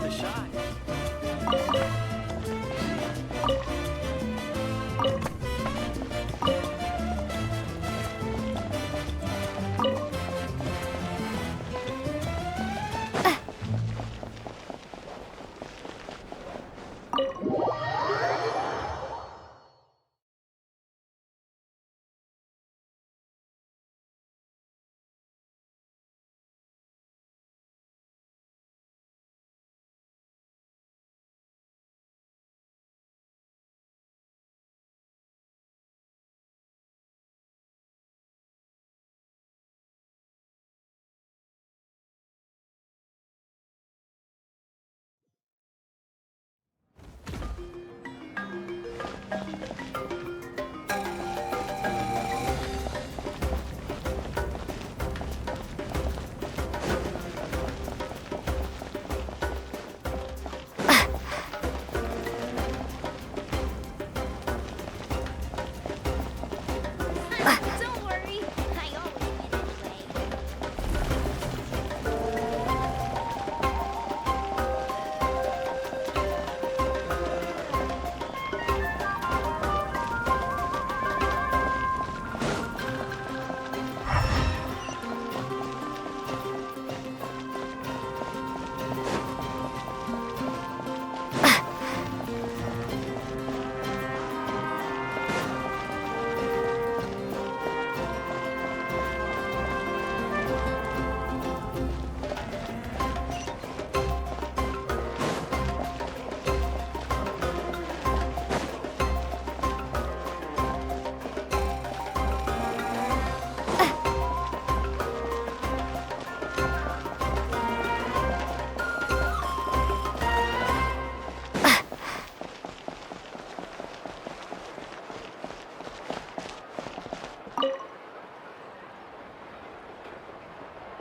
a shot. Don't worry, I always win anyway.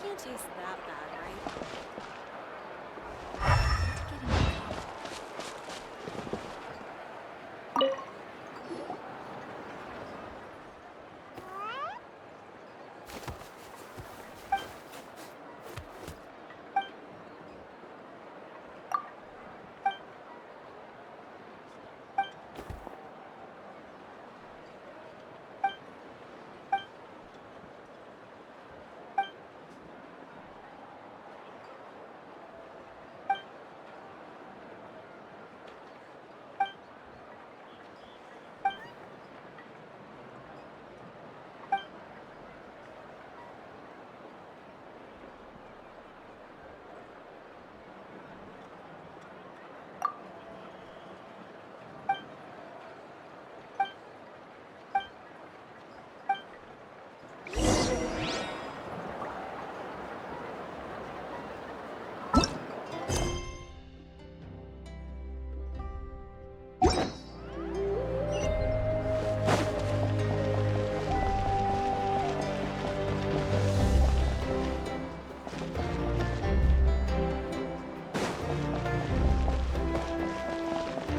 Can't taste that bad, right?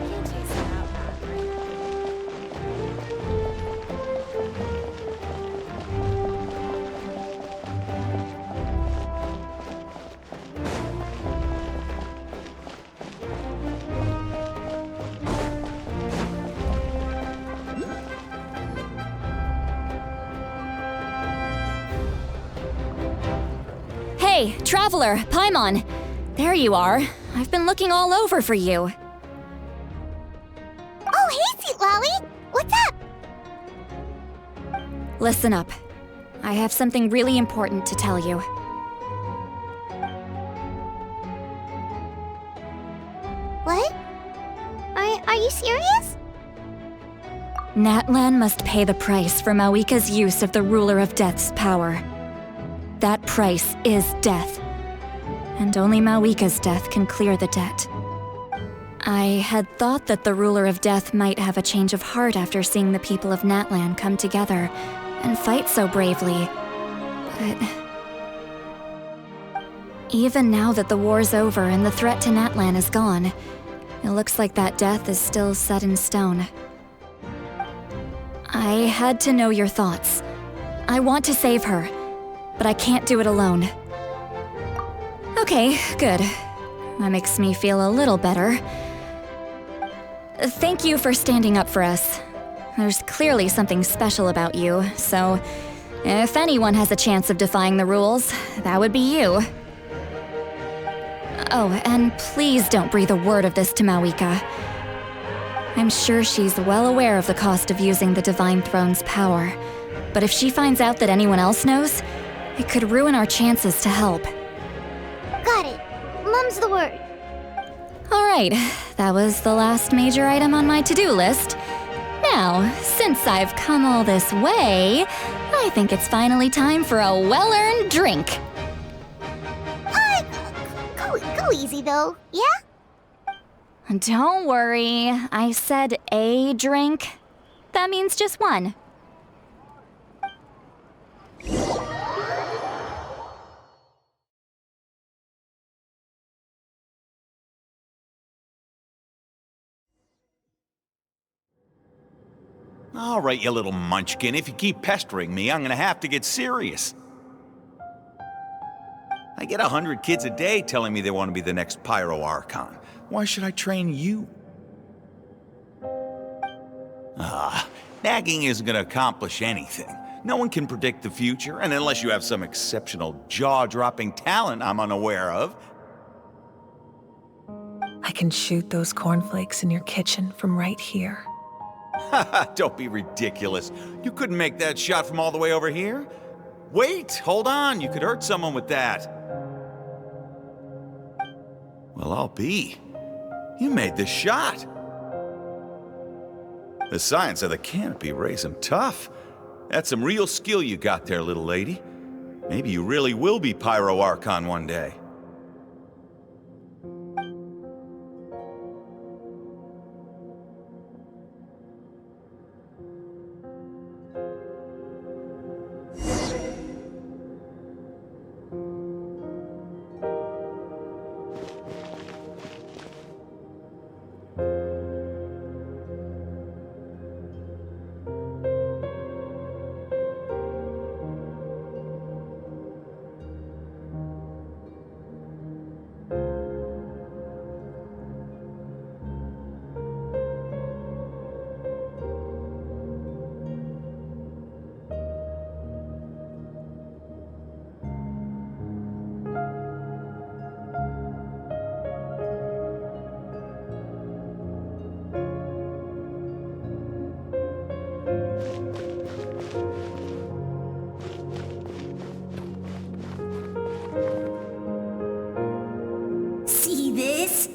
Can't taste that bad, right? Hey, traveler, Paimon! There you are. I've been looking all over for you. Oh, hey, Sweet Lolly! What's up? Listen up. I have something really important to tell you. What? Are you serious? Natlan must pay the price for Mawika's use of the Ruler of Death's power. That price is death. And only Mawika's death can clear the debt. I had thought that the Ruler of Death might have a change of heart after seeing the people of Natlan come together and fight so bravely. But even now that the war's over and the threat to Natlan is gone, it looks like that death is still set in stone. I had to know your thoughts. I want to save her, but I can't do it alone. Okay, good. That makes me feel a little better. Thank you for standing up for us. There's clearly something special about you, so if anyone has a chance of defying the rules, that would be you. Oh, and please don't breathe a word of this to Mawika. I'm sure she's well aware of the cost of using the Divine Throne's power, but if she finds out that anyone else knows, it could ruin our chances to help. Got it. Mum's the word. All right, that was the last major item on my to-do list. Now, since I've come all this way, I think it's finally time for a well-earned drink. Go easy though, yeah? Don't worry, I said a drink. That means just one. All right, you little munchkin, if you keep pestering me, I'm gonna have to get serious. I get 100 kids a day telling me they want to be the next Pyro Archon. Why should I train you? Nagging isn't gonna accomplish anything. No one can predict the future, and unless you have some exceptional jaw-dropping talent I'm unaware of. I can shoot those cornflakes in your kitchen from right here. Don't be ridiculous. You couldn't make that shot from all the way over here? Wait, hold on, you could hurt someone with that. Well, I'll be. You made the shot. The science of the canopy raised him tough. That's some real skill you got there, little lady. Maybe you really will be Pyro Archon one day. See this?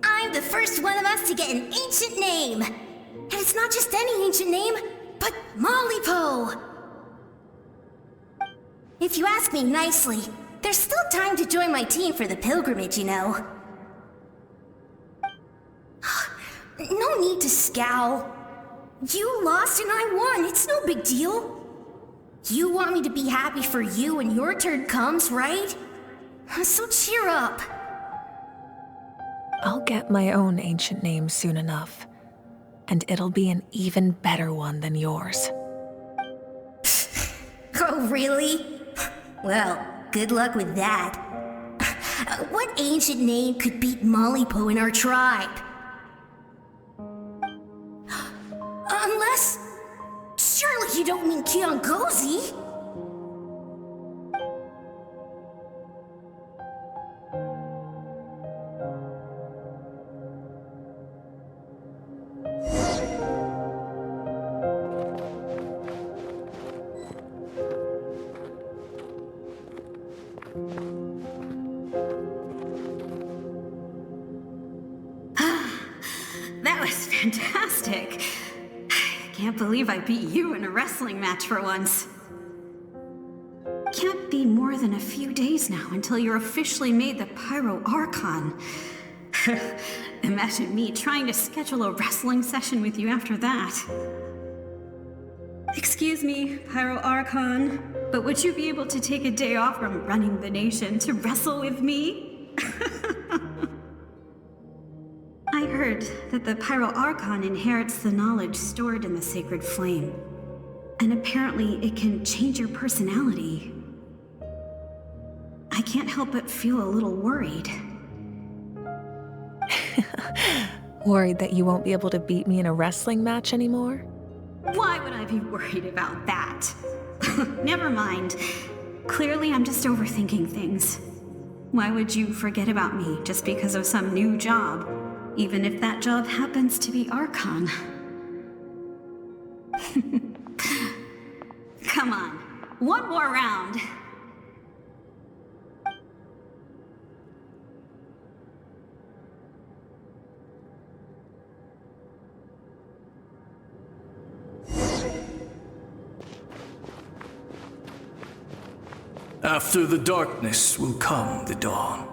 I'm the first one of us to get an ancient name. And it's not just any ancient name, but Malipo. If you ask me nicely, there's still time to join my team for the pilgrimage, you know. No need to scowl. You lost and I won, it's no big deal. You want me to be happy for you when your turn comes, right? So cheer up. I'll get my own ancient name soon enough, and it'll be an even better one than yours. Oh, really? Well, good luck with that. What ancient name could beat Malipo in our tribe? Unless... surely you don't mean Kiangozi? That was fantastic. Can't believe I beat you in a wrestling match for once. Can't be more than a few days now until you're officially made the Pyro Archon. Imagine me trying to schedule a wrestling session with you after that. Excuse me, Pyro Archon, but would you be able to take a day off from running the nation to wrestle with me? I heard that the Pyro Archon inherits the knowledge stored in the sacred flame. And apparently it can change your personality. I can't help but feel a little worried. Worried that you won't be able to beat me in a wrestling match anymore? Why would I be worried about that? Never mind. Clearly, I'm just overthinking things. Why would you forget about me just because of some new job, even if that job happens to be Archon? Come on, one more round. After the darkness will come the dawn.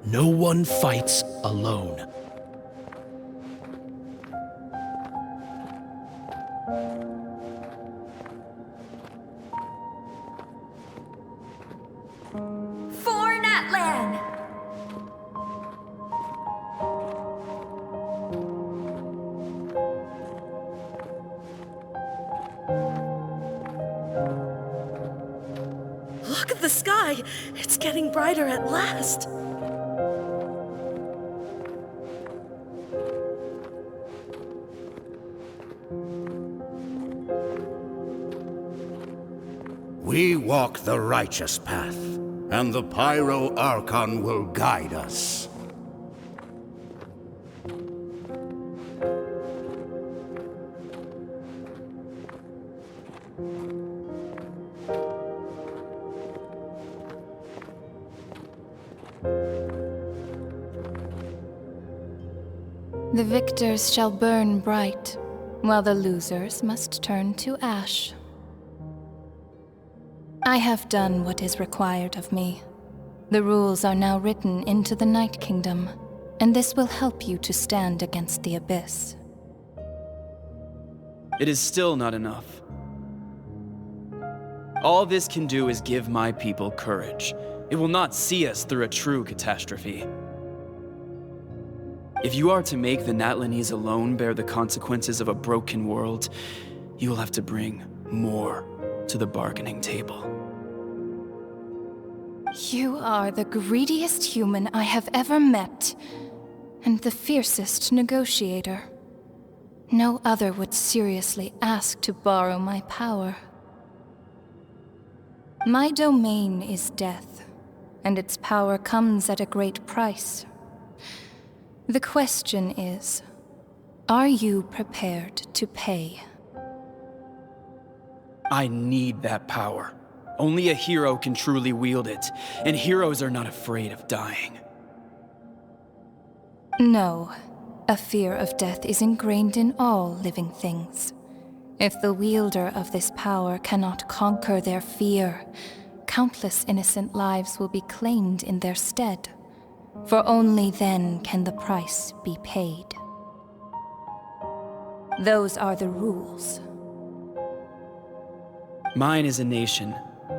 No one fights alone. For Natlan! Look at the sky! It's getting brighter at last! We walk the righteous path, and the Pyro Archon will guide us. The victors shall burn bright, while the losers must turn to ash. I have done what is required of me. The rules are now written into the Night Kingdom, and this will help you to stand against the abyss. It is still not enough. All this can do is give my people courage. It will not see us through a true catastrophe. If you are to make the Natlanese alone bear the consequences of a broken world, you will have to bring more to the bargaining table. You are the greediest human I have ever met, and the fiercest negotiator. No other would seriously ask to borrow my power. My domain is death, and its power comes at a great price. The question is, are you prepared to pay? I need that power. Only a hero can truly wield it, and heroes are not afraid of dying. No, a fear of death is ingrained in all living things. If the wielder of this power cannot conquer their fear, countless innocent lives will be claimed in their stead, for only then can the price be paid. Those are the rules. Mine is a nation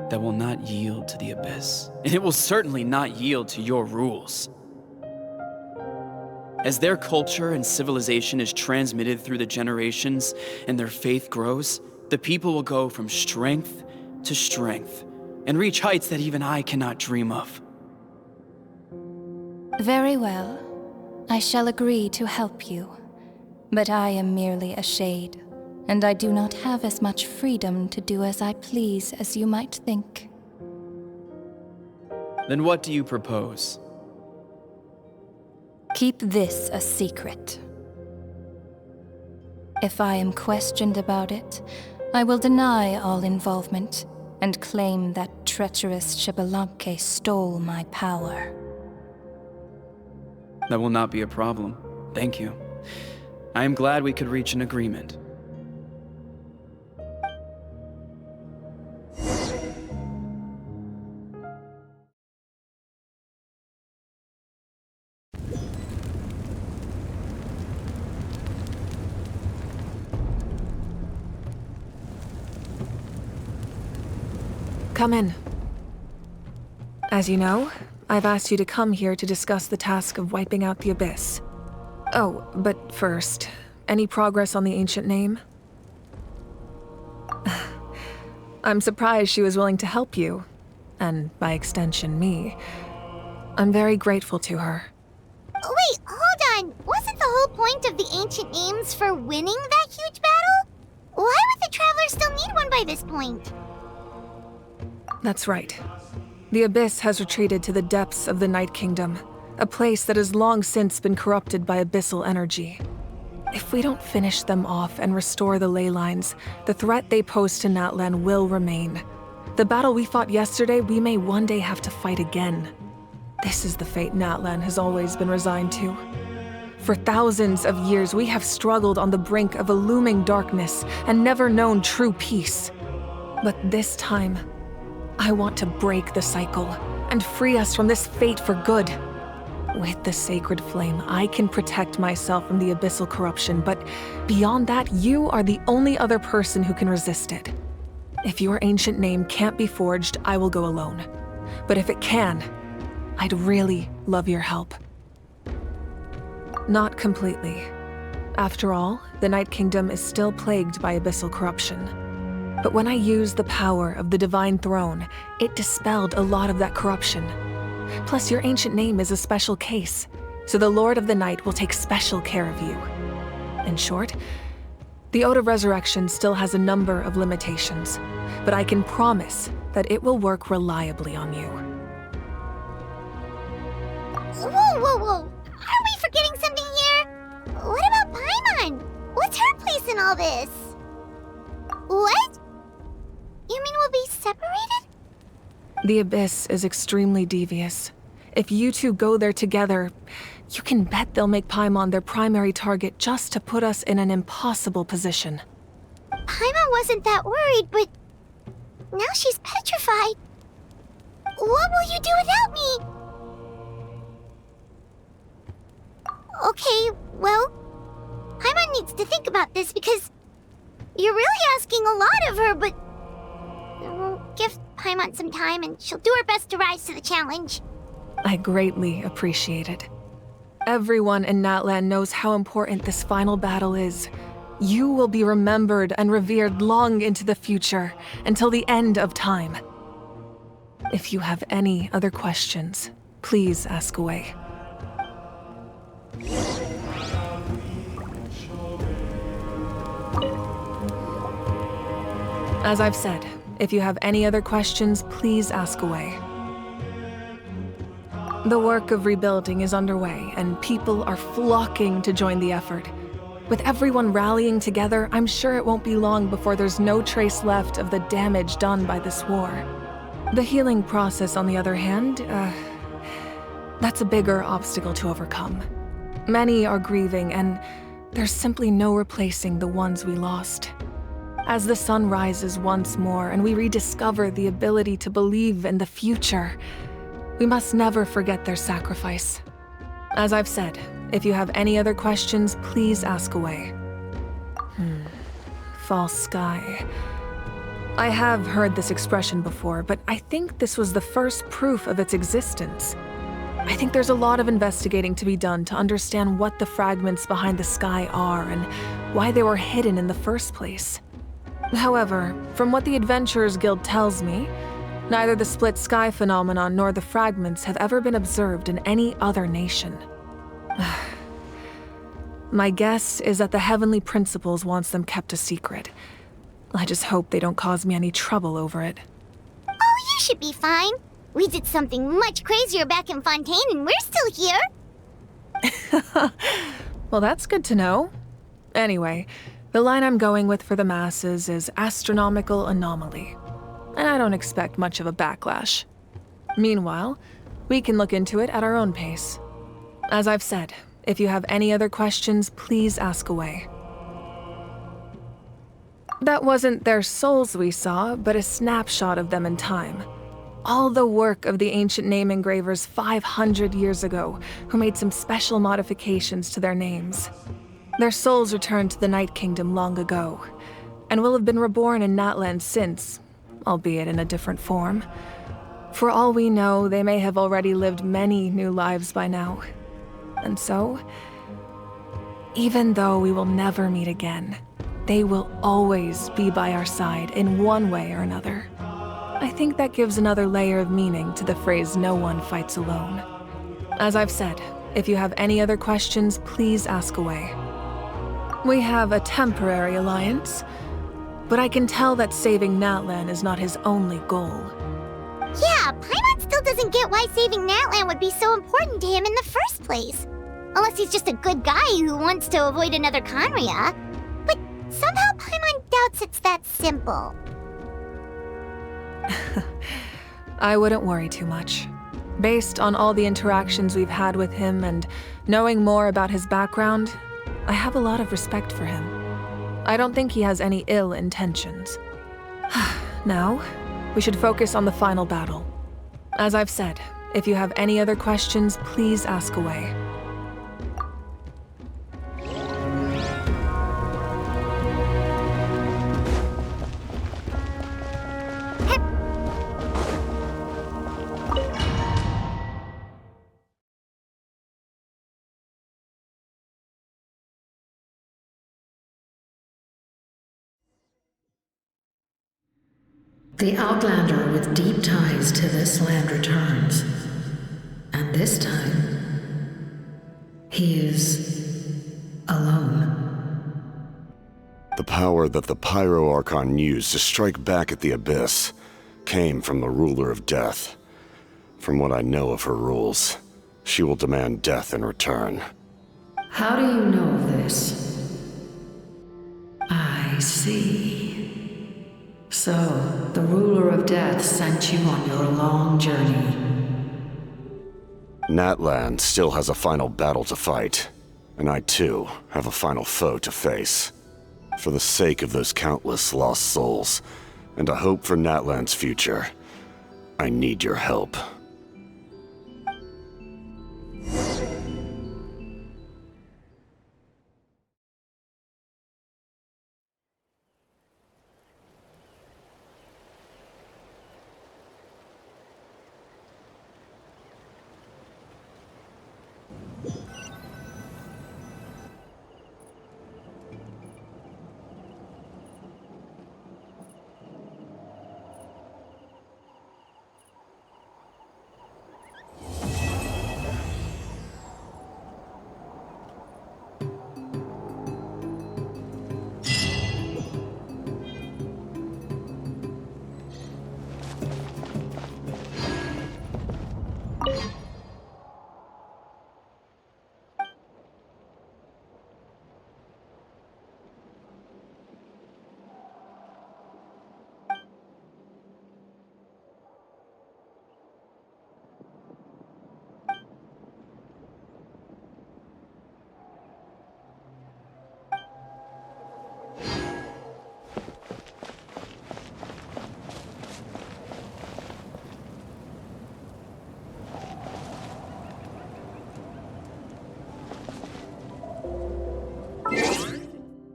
that will not yield to the abyss, and it will certainly not yield to your rules. As their culture and civilization is transmitted through the generations and their faith grows, the people will go from strength to strength and reach heights that even I cannot dream of. Very well. I shall agree to help you. But I am merely a shade, and I do not have as much freedom to do as I please as you might think. Then what do you propose? Keep this a secret. If I am questioned about it, I will deny all involvement and claim that treacherous Xbalanque stole my power. That will not be a problem. Thank you. I am glad we could reach an agreement. Come in. As you know, I've asked you to come here to discuss the task of wiping out the abyss. Oh, but first, any progress on the ancient name? I'm surprised she was willing to help you, and by extension me. I'm very grateful to her. Wait, hold on. Wasn't the whole point of the ancient names for winning that huge battle? Why would the Travelers still need one by this point? That's right. The Abyss has retreated to the depths of the Night Kingdom, a place that has long since been corrupted by abyssal energy. If we don't finish them off and restore the ley lines, the threat they pose to Natlan will remain. The battle we fought yesterday, we may one day have to fight again. This is the fate Natlan has always been resigned to. For thousands of years, we have struggled on the brink of a looming darkness and never known true peace. But this time, I want to break the cycle and free us from this fate for good. With the sacred flame, I can protect myself from the abyssal corruption, but beyond that, you are the only other person who can resist it. If your ancient name can't be forged, I will go alone. But if it can, I'd really love your help. Not completely. After all, the Night Kingdom is still plagued by abyssal corruption. But when I used the power of the Divine Throne, it dispelled a lot of that corruption. Plus, your ancient name is a special case, so the Lord of the Night will take special care of you. In short, the Ode of Resurrection still has a number of limitations, but I can promise that it will work reliably on you. Whoa. Are we forgetting something here? What about Paimon? What's her place in all this? What? You mean we'll be separated? The Abyss is extremely devious. If you two go there together, you can bet they'll make Paimon their primary target just to put us in an impossible position. Paimon wasn't that worried, but now she's petrified. What will you do without me? Okay, well, Paimon needs to think about this because you're really asking a lot of her, but we'll give Paimon some time and she'll do her best to rise to the challenge. I greatly appreciate it. Everyone in Natlan knows how important this final battle is. You will be remembered and revered long into the future, until the end of time. If you have any other questions, please ask away. As I've said, if you have any other questions, please ask away. The work of rebuilding is underway, and people are flocking to join the effort. With everyone rallying together, I'm sure it won't be long before there's no trace left of the damage done by this war. The healing process, on the other hand, that's a bigger obstacle to overcome. Many are grieving, and there's simply no replacing the ones we lost. As the sun rises once more and we rediscover the ability to believe in the future, we must never forget their sacrifice. As I've said, if you have any other questions, please ask away. False sky. I have heard this expression before, but I think this was the first proof of its existence. I think there's a lot of investigating to be done to understand what the fragments behind the sky are and why they were hidden in the first place. However, from what the Adventurers Guild tells me, neither the split sky phenomenon nor the fragments have ever been observed in any other nation. My guess is that the Heavenly Principles wants them kept a secret. I just hope they don't cause me any trouble over it. Oh, you should be fine. We did something much crazier back in Fontaine and we're still here. Well, that's good to know. Anyway, the line I'm going with for the masses is astronomical anomaly. And I don't expect much of a backlash. Meanwhile, we can look into it at our own pace. As I've said, if you have any other questions, please ask away. That wasn't their souls we saw, but a snapshot of them in time. All the work of the ancient name engravers 500 years ago, who made some special modifications to their names. Their souls returned to the Night Kingdom long ago, and will have been reborn in Natlan since, albeit in a different form. For all we know, they may have already lived many new lives by now. And so, even though we will never meet again, they will always be by our side in one way or another. I think that gives another layer of meaning to the phrase, "no one fights alone." As I've said, if you have any other questions, please ask away. We have a temporary alliance, but I can tell that saving Natlan is not his only goal. Yeah, Paimon still doesn't get why saving Natlan would be so important to him in the first place. Unless he's just a good guy who wants to avoid another Conria. But somehow Paimon doubts it's that simple. I wouldn't worry too much. Based on all the interactions we've had with him and knowing more about his background, I have a lot of respect for him. I don't think he has any ill intentions. Now, we should focus on the final battle. As I've said, if you have any other questions, please ask away. The Outlander with deep ties to this land returns. And this time, he is alone. The power that the Pyro Archon used to strike back at the Abyss came from the Ruler of Death. From what I know of her rules, she will demand death in return. How do you know of this? I see. So, the Ruler of Death sent you on your long journey. Natlan still has a final battle to fight, and I too have a final foe to face. For the sake of those countless lost souls, and a hope for Natlan's future, I need your help.